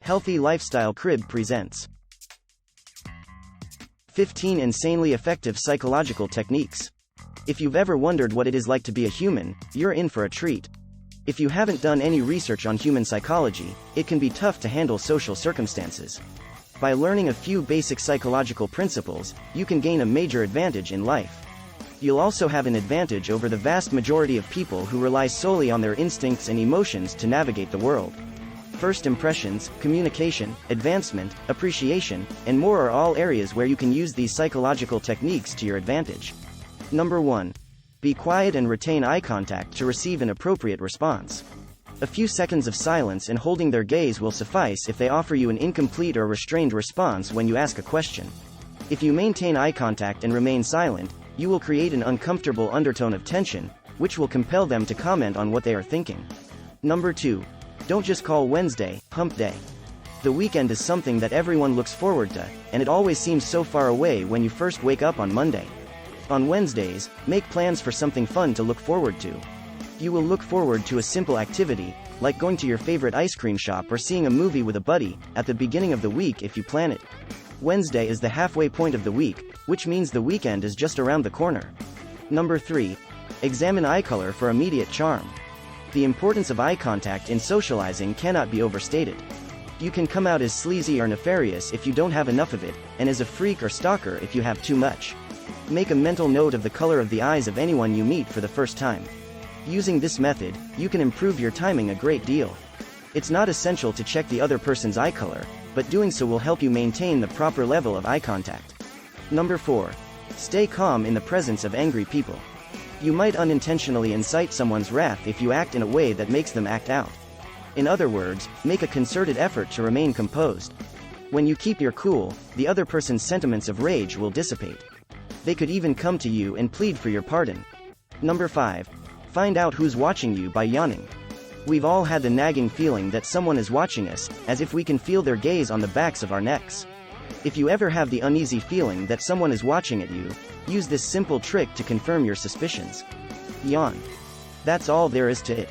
Healthy Lifestyle Crib presents 15 insanely effective psychological techniques. If you've ever wondered what it is like to be a human, you're in for a treat. If you haven't done any research on human psychology, it can be tough to handle social circumstances. By learning a few basic psychological principles, you can gain a major advantage in life. You'll also have an advantage over the vast majority of people who rely solely on their instincts and emotions to navigate the world. First impressions, communication, advancement, appreciation, and more are all areas where you can use these psychological techniques to your advantage. Number 1. Be quiet and retain eye contact to receive an appropriate response. A few seconds of silence and holding their gaze will suffice if they offer you an incomplete or restrained response when you ask a question. If you maintain eye contact and remain silent, you will create an uncomfortable undertone of tension, which will compel them to comment on what they are thinking. Number 2. Don't just call Wednesday hump day. The weekend is something that everyone looks forward to, and it always seems so far away when you first wake up on Monday. On Wednesdays, make plans for something fun to look forward to. You will look forward to a simple activity, like going to your favorite ice cream shop or seeing a movie with a buddy, at the beginning of the week if you plan it. Wednesday is the halfway point of the week, which means the weekend is just around the corner. Number 3. Examine eye color for immediate charm. The importance of eye contact in socializing cannot be overstated. You can come out as sleazy or nefarious if you don't have enough of it, and as a freak or stalker if you have too much. Make a mental note of the color of the eyes of anyone you meet for the first time. Using this method, you can improve your timing a great deal. It's not essential to check the other person's eye color, but doing so will help you maintain the proper level of eye contact. Number 4. Stay calm in the presence of angry people. You might unintentionally incite someone's wrath if you act in a way that makes them act out. In other words, make a concerted effort to remain composed. When you keep your cool, the other person's sentiments of rage will dissipate. They could even come to you and plead for your pardon. Number 5. Find out who's watching you by yawning. We've all had the nagging feeling that someone is watching us, as if we can feel their gaze on the backs of our necks. If you ever have the uneasy feeling that someone is watching at you, use this simple trick to confirm your suspicions. Yawn. That's all there is to it.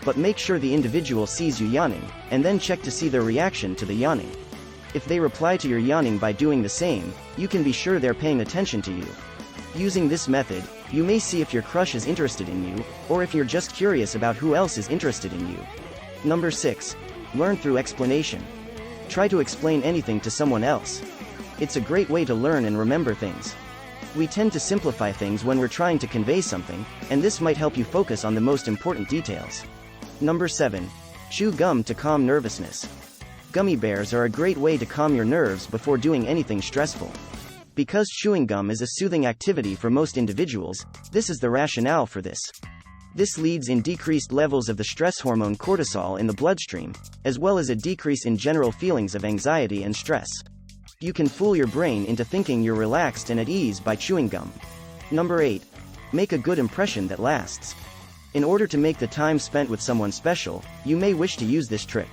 But make sure the individual sees you yawning, and then check to see their reaction to the yawning. If they reply to your yawning by doing the same, you can be sure they're paying attention to you. Using this method, you may see if your crush is interested in you, or if you're just curious about who else is interested in you. Number 6. Learn through explanation. Try to explain anything to someone else. It's a great way to learn and remember things. We tend to simplify things when we're trying to convey something, and this might help you focus on the most important details. Number 7. Chew gum to calm nervousness. Gummy bears are a great way to calm your nerves before doing anything stressful. Because chewing gum is a soothing activity for most individuals, this is the rationale for this. This leads in decreased levels of the stress hormone cortisol in the bloodstream, as well as a decrease in general feelings of anxiety and stress. You can fool your brain into thinking you're relaxed and at ease by chewing gum. Number 8. Make a good impression that lasts. In order to make the time spent with someone special, you may wish to use this trick.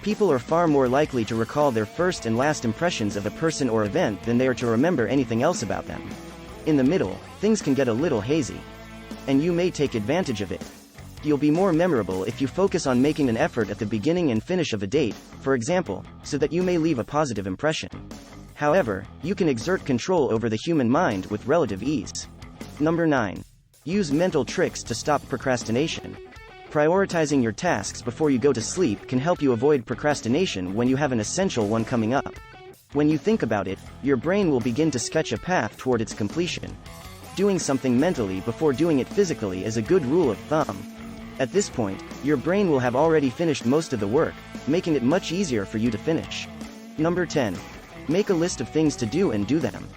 People are far more likely to recall their first and last impressions of a person or event than they are to remember anything else about them. In the middle, things can get a little hazy. And you may take advantage of it. You'll be more memorable if you focus on making an effort at the beginning and finish of a date, for example, so that you may leave a positive impression. However, you can exert control over the human mind with relative ease. Number 9. Use mental tricks to stop procrastination. Prioritizing your tasks before you go to sleep can help you avoid procrastination when you have an essential one coming up. When you think about it, your brain will begin to sketch a path toward its completion. Doing something mentally before doing it physically is a good rule of thumb. At this point, your brain will have already finished most of the work, making it much easier for you to finish. Number 10. Make a list of things to do and do them.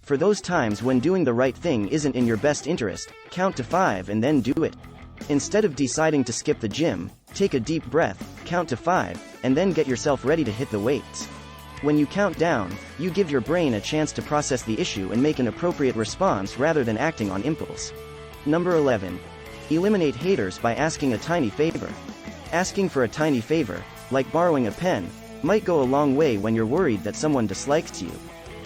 For those times when doing the right thing isn't in your best interest, count to 5 and then do it. Instead of deciding to skip the gym, take a deep breath, count to 5, and then get yourself ready to hit the weights. When you count down, you give your brain a chance to process the issue and make an appropriate response rather than acting on impulse. Number 11. Eliminate haters by asking a tiny favor. Asking for a tiny favor, like borrowing a pen, might go a long way when you're worried that someone dislikes you.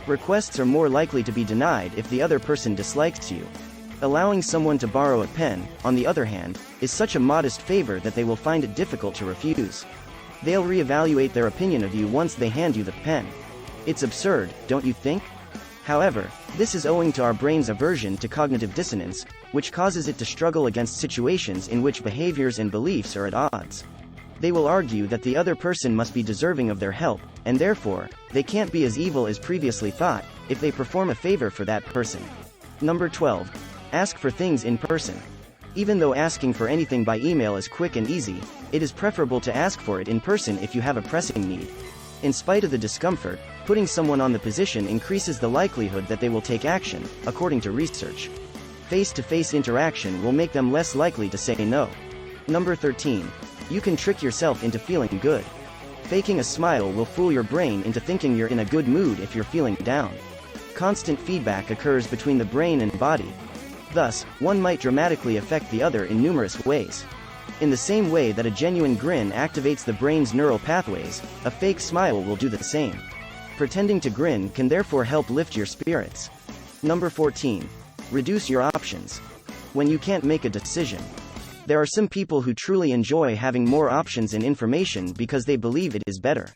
Requests are more likely to be denied if the other person dislikes you. Allowing someone to borrow a pen, on the other hand, is such a modest favor that they will find it difficult to refuse. They'll reevaluate their opinion of you once they hand you the pen. It's absurd, don't you think? However, this is owing to our brain's aversion to cognitive dissonance, which causes it to struggle against situations in which behaviors and beliefs are at odds. They will argue that the other person must be deserving of their help, and therefore, they can't be as evil as previously thought, if they perform a favor for that person. Number 12. Ask for things in person. Even though asking for anything by email is quick and easy, it is preferable to ask for it in person if you have a pressing need. In spite of the discomfort, putting someone on the position increases the likelihood that they will take action, according to research. Face-to-face interaction will make them less likely to say no. Number 13. You can trick yourself into feeling good. Faking a smile will fool your brain into thinking you're in a good mood if you're feeling down. Constant feedback occurs between the brain and body. Thus, one might dramatically affect the other in numerous ways. In the same way that a genuine grin activates the brain's neural pathways, a fake smile will do the same. Pretending to grin can therefore help lift your spirits. Number 14. Reduce your options. When you can't make a decision. There are some people who truly enjoy having more options and information because they believe it is better.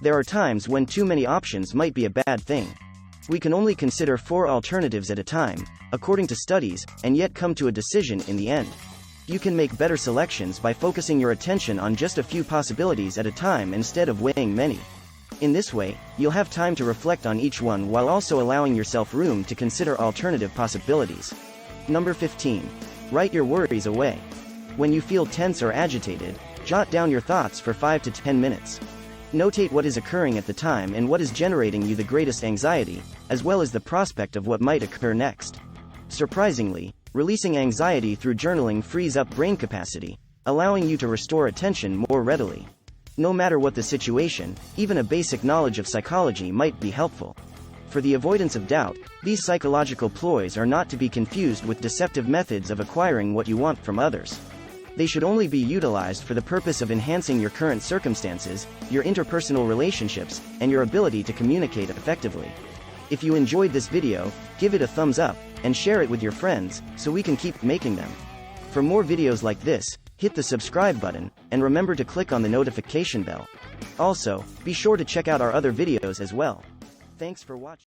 There are times when too many options might be a bad thing. We can only consider 4 alternatives at a time, according to studies, and yet come to a decision in the end. You can make better selections by focusing your attention on just a few possibilities at a time instead of weighing many. In this way, you'll have time to reflect on each one while also allowing yourself room to consider alternative possibilities. Number 15. Write your worries away. When you feel tense or agitated, jot down your thoughts for 5 to 10 minutes. Notate what is occurring at the time and what is generating you the greatest anxiety, as well as the prospect of what might occur next. Surprisingly, releasing anxiety through journaling frees up brain capacity, allowing you to restore attention more readily. No matter what the situation, even a basic knowledge of psychology might be helpful. For the avoidance of doubt, these psychological ploys are not to be confused with deceptive methods of acquiring what you want from others. They should only be utilized for the purpose of enhancing your current circumstances, your interpersonal relationships, and your ability to communicate effectively. If you enjoyed this video, give it a thumbs up, and share it with your friends, so we can keep making them. For more videos like this, hit the subscribe button, and remember to click on the notification bell. Also, be sure to check out our other videos as well. Thanks for watching.